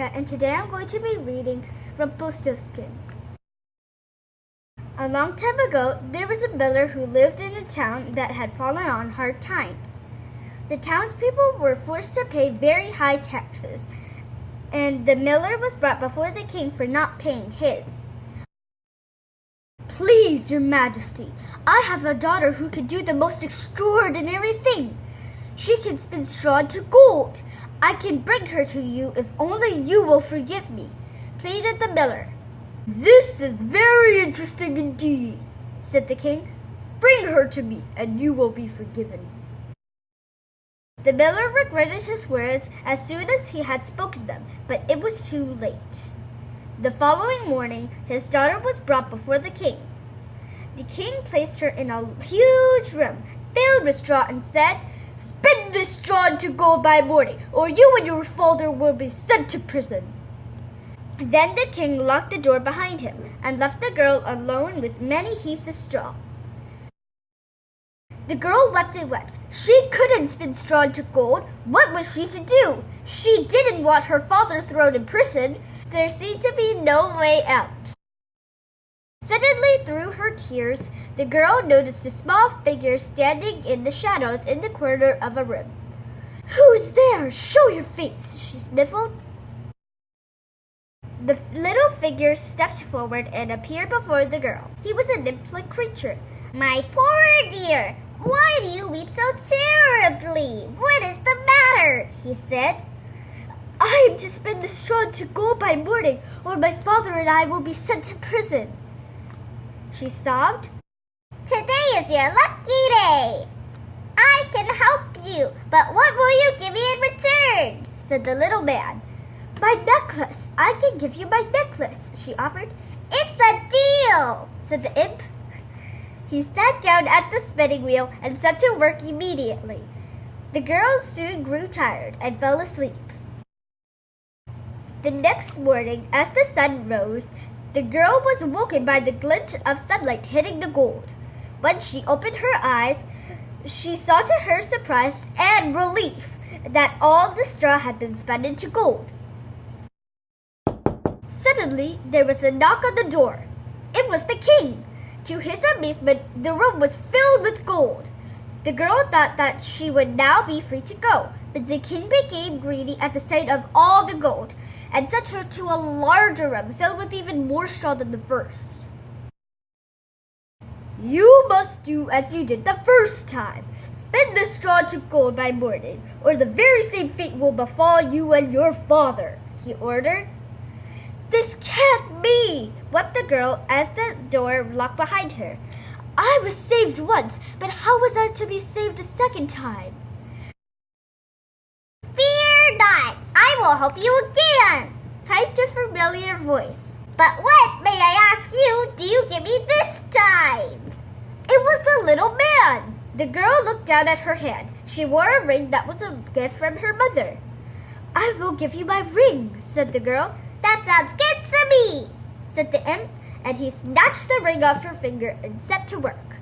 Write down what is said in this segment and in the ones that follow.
Jessica, and today I'm going to be reading Rumpelstiltskin. A long time ago, there was a miller who lived in a town that had fallen on hard times. The townspeople were forced to pay very high taxes, and the miller was brought before the king for not paying his. "Please, your majesty, I have a daughter who can do the most extraordinary thing. She can spin straw into gold. I can bring her to you if only you will forgive me," pleaded the miller. "This is very interesting indeed," said the king. "Bring her to me, and you will be forgiven." The miller regretted his words as soon as he had spoken them, but it was too late. The following morning, his daughter was brought before the king. The king placed her in a huge room filled with straw and said, "Spin this straw into gold by morning, or you and your father will be sent to prison." Then the king locked the door behind him and left the girl alone with many heaps of straw. The girl wept and wept. She couldn't spin straw into gold. What was she to do? She didn't want her father thrown in prison. There seemed to be no way out. Suddenly, through her tears, the girl noticed a small figure standing in the shadows in the corner of a room. "Who's there? Show your face," she sniffled. The little figure stepped forward and appeared before the girl. He was a nymph-like creature. "My poor dear, why do you weep so terribly? What is the matter?" he said. "I am to spin the straw into gold by morning, or my father and I will be sent to prison," she sobbed. "Today is your lucky day. I can help you, but what will you give me in return?" said the little man. "My necklace. I can give you my necklace," she offered. "It's a deal," said the imp. He sat down at the spinning wheel and set to work immediately. The girl soon grew tired and fell asleep. The next morning, as the sun rose, the girl was woken by the glint of sunlight hitting the gold. When she opened her eyes, she saw to her surprise and relief that all the straw had been spun into gold. Suddenly, there was a knock on the door. It was the king. To his amazement, the room was filled with gold. The girl thought that she would now be free to go, but the king became greedy at the sight of all the gold and sent her to a larger room filled with even more straw than the first. "You must do as you did the first time. Spin the straw to gold by morning, or the very same fate will befall you and your father," he ordered. "This can't be," wept the girl as the door locked behind her. "I was saved once, but how was I to be saved a second time?" "Fear not, I will help you again," piped a familiar voice. "But what, may I ask you, do you give me this time?" It was the little man. The girl looked down at her hand. She wore a ring that was a gift from her mother. "I will give you my ring," said the girl. "That sounds good to me," said the imp, and he snatched the ring off her finger and set to work.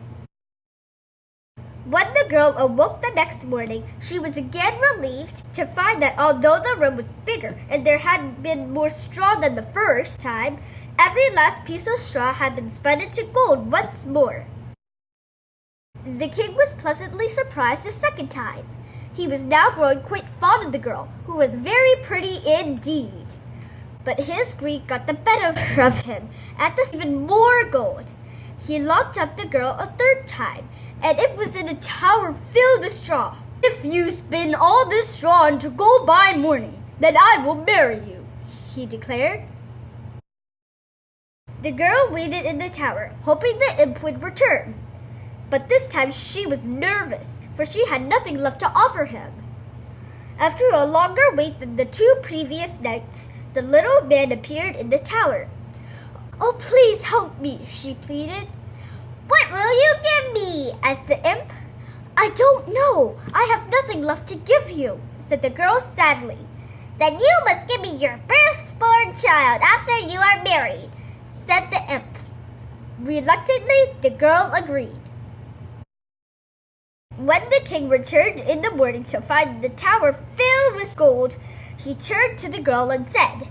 When the girl awoke the next morning, she was again relieved to find that although the room was bigger and there had been more straw than the first time, every last piece of straw had been spun into gold once more. The king was pleasantly surprised a second time. He was now growing quite fond of the girl, who was very pretty indeed. But his greed got the better of him and this even more gold. He locked up the girl a third time, and it was in a tower filled with straw. "If you spin all this straw into gold by morning, then I will marry you," he declared. The girl waited in the tower, hoping the imp would return. But this time she was nervous, for she had nothing left to offer him. After a longer wait than the 2 previous nights, the little man appeared in the tower. "Oh, please help me," she pleaded. "What will you give me?" asked the imp. "I don't know. I have nothing left to give you," said the girl sadly. "Then you must give me your firstborn child after you are married," said the imp. Reluctantly, the girl agreed. When the king returned in the morning to find the tower filled with gold, he turned to the girl and said,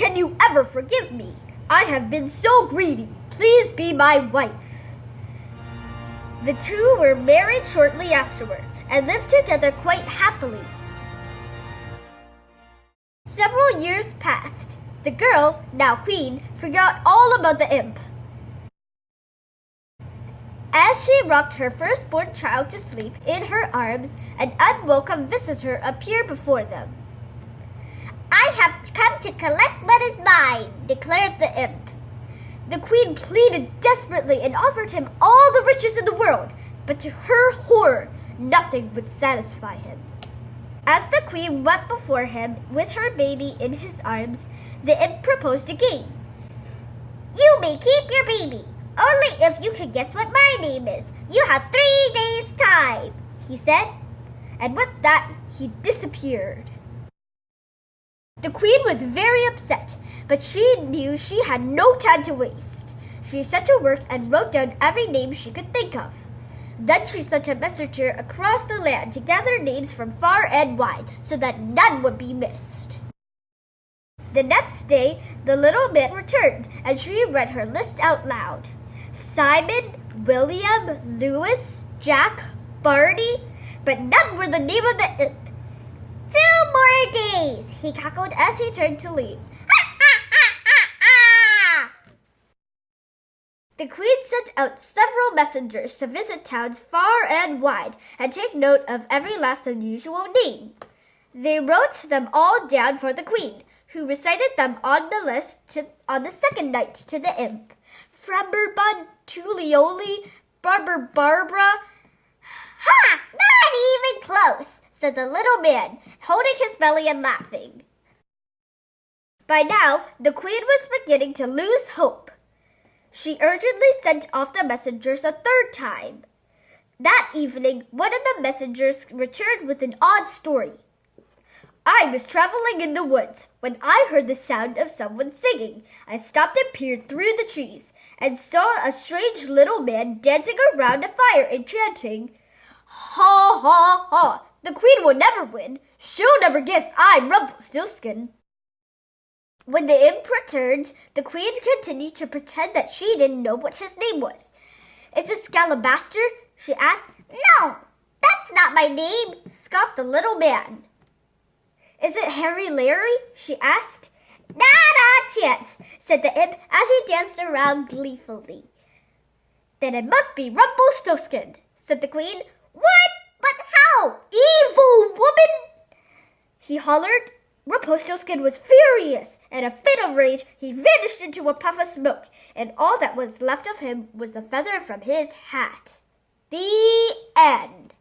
can you ever forgive me? I have been so greedy. Please be my wife." The two were married shortly afterward and lived together quite happily. Several years passed. The girl, now queen, forgot all about the imp. As she rocked her firstborn child to sleep in her arms, an unwelcome visitor appeared before them. "I have come to collect what is mine," declared the imp. The queen pleaded desperately and offered him all the riches in the world, but to her horror, nothing would satisfy him. As the queen wept before him with her baby in his arms, the imp proposed a game. "You may keep your baby, only if you can guess what my name is. You have 3 days' time," he said. And with that, he disappeared. The queen was very upset, but she knew she had no time to waste. She set to work and wrote down every name she could think of. Then she sent a messenger across the land to gather names from far and wide so that none would be missed. The next day, the little man returned, and she read her list out loud. Simon, William, Louis, Jack, Barney, but none were the name of the imp. 2 more days, he cackled as he turned to leave. The queen sent out several messengers to visit towns far and wide and take note of every last unusual name. They wrote them all down for the queen, who recited them on the list on the second night to the imp. Fremberbun, Tulioli, Barbara. "Ha! Not even close," said the little man, holding his belly and laughing. By now, the queen was beginning to lose hope. She urgently sent off the messengers a 3rd time. That evening, one of the messengers returned with an odd story. "I was traveling in the woods when I heard the sound of someone singing. I stopped and peered through the trees and saw a strange little man dancing around a fire and chanting, 'Ha, ha, ha, the queen will never win. She'll never guess I'm Rumpelstiltskin.'" When the imp returned, the queen continued to pretend that she didn't know what his name was. "Is it Scalabaster?" she asked. "No, that's not my name," scoffed the little man. "Is it Harry Larry?" she asked. "Not a chance," said the imp as he danced around gleefully. "Then it must be Rumpelstiltskin," said the queen. "What? But how? Evil woman!" he hollered. Rumpelstiltskin was furious. In a fit of rage, he vanished into a puff of smoke, and all that was left of him was the feather from his hat. The end.